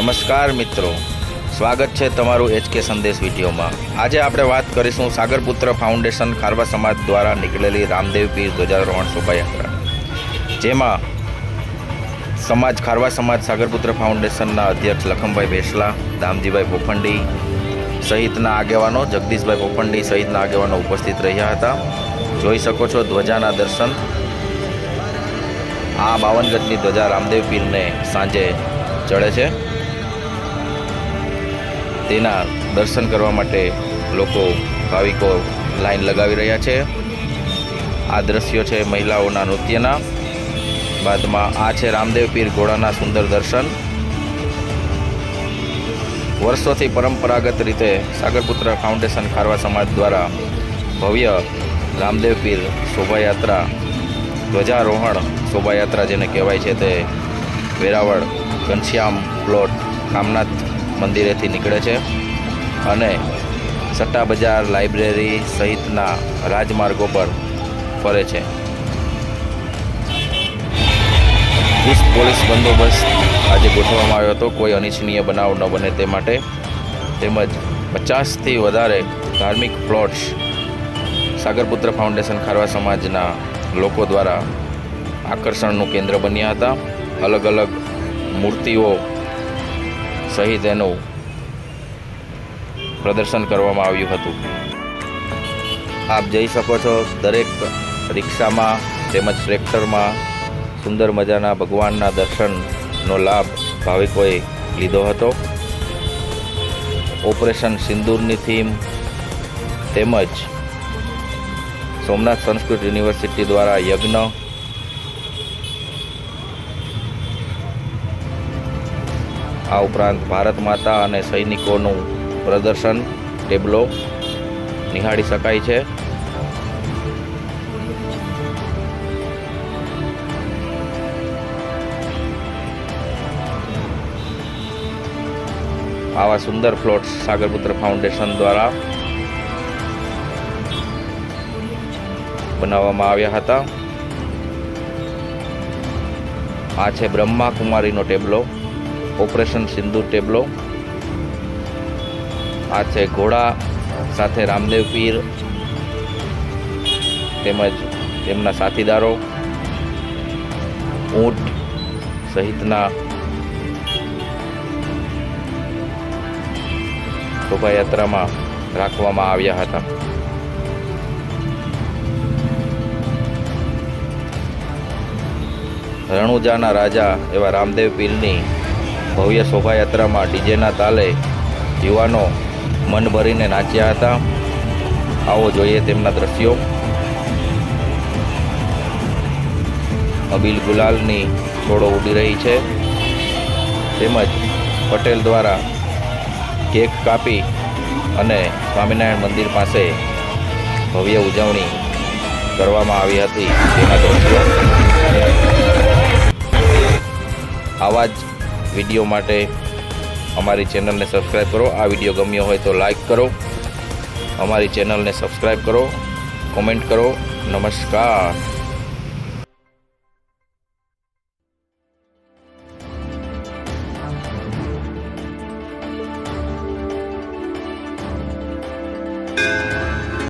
નમસ્કાર મિત્રો, સ્વાગત છે તમારું HK સંદેશ વિડીયોમાં। આજે આપણે વાત કરીશું સાગરપુત્ર ફાઉન્ડેશન ખારવા સમાજ દ્વારા નીકળેલી રામદેવ પીર ધ્વજારોહણ શોભાયાત્રા, જેમાં ખારવા સમાજ સાગરપુત્ર ફાઉન્ડેશનના અધ્યક્ષ લખમભાઈ ભેસલા, દામજીભાઈ પોફંડી સહિતના આગેવાનો, જગદીશભાઈ પોફંડી સહિતના આગેવાનો ઉપસ્થિત રહ્યા હતા। જોઈ શકો છો ધ્વજાના દર્શન। આ 52 ગજની ધ્વજા રામદેવ પીરને સાંજે ચડે છે, તેના દર્શન કરવા માટે લોકો ભાવિકો લાઈન લગાવી રહ્યા છે। આ દ્રશ્યો છે મહિલાઓના નૃત્યના। બાદમાં આ છે રામદેવ પીર ઘોડાના સુંદર દર્શન। વર્ષોથી પરંપરાગત રીતે સાગરપુત્ર ફાઉન્ડેશન ખારવા સમાજ દ્વારા ભવ્ય રામદેવ પીર શોભાયાત્રા, ધ્વજારોહણ શોભાયાત્રા જેને કહેવાય છે, તે વેરાવળ ઘનશ્યામ પ્લોટ કામનાથ મંદિરેથી નીકળે છે અને સટ્ટા બજાર, લાઇબ્રેરી સહિતના રાજમાર્ગો પર ફરે છે। ચુસ્ત પોલીસ બંદોબસ્ત આજે ગોઠવવામાં આવ્યો હતો, કોઈ અનિચ્છનીય બનાવ ન બને તે માટે, તેમજ 50થી વધારે ધાર્મિક પ્લોટ્સ સાગરપુત્ર ફાઉન્ડેશન ખારવા સમાજના લોકો દ્વારા આકર્ષણનું કેન્દ્ર બન્યા હતા। અલગ અલગ મૂર્તિઓ સહિત એનું પ્રદર્શન કરવામાં આવ્યું હતું। આપ જઈ શકો છો, દરેક રિક્ષામાં તેમજ ટ્રેક્ટરમાં સુંદર મજાના ભગવાનના દર્શનનો લાભ ભાવિકોએ લીધો હતો। ઓપરેશન સિંદૂરની થીમ તેમજ સોમનાથ સંસ્કૃત યુનિવર્સિટી દ્વારા યજ્ઞ, આ ઉપરાંત ભારત માતા અને સૈનિકોનું પ્રદર્શન ટેબ્લો નિહાળી શકાય છે। આવા સુંદર પ્લોટ્સ સાગરપુત્ર ફાઉન્ડેશન દ્વારા બનાવવામાં આવ્યા હતા। આ છે બ્રહ્મા કુમારીનો ટેબ્લો, ઓપરેશન સિંદૂર ટેબ્લો। આ છે ઘોડા સાથે રામદેવ પીર તેમજ તેમના સાથીદારો, ઊંટ સહિતના શોભાયાત્રામાં રાખવામાં આવ્યા હતા। રણુજાના રાજા એવા રામદેવ પીરની ભવ્ય શોભાયાત્રામાં ડીજેના તાલે યુવાનો મન ભરીને નાચ્યા હતા। આવો જોઈએ તેમના દ્રશ્યો। અબીલ ગુલાલની છોડો ઉડી રહી છે, તેમજ પટેલ દ્વારા કેક કાપી અને સ્વામિનારાયણ મંદિર પાસે ભવ્ય ઉજવણી કરવામાં આવી હતી તેના દ્રશ્યો। આવા જ વિડીયો માટે અમારી ચેનલને સબસ્ક્રાઈબ કરો। આ વિડીયો ગમ્યો હોય તો લાઈક કરો, અમારી ચેનલને સબસ્ક્રાઈબ કરો, કોમેન્ટ કરો। નમસ્કાર।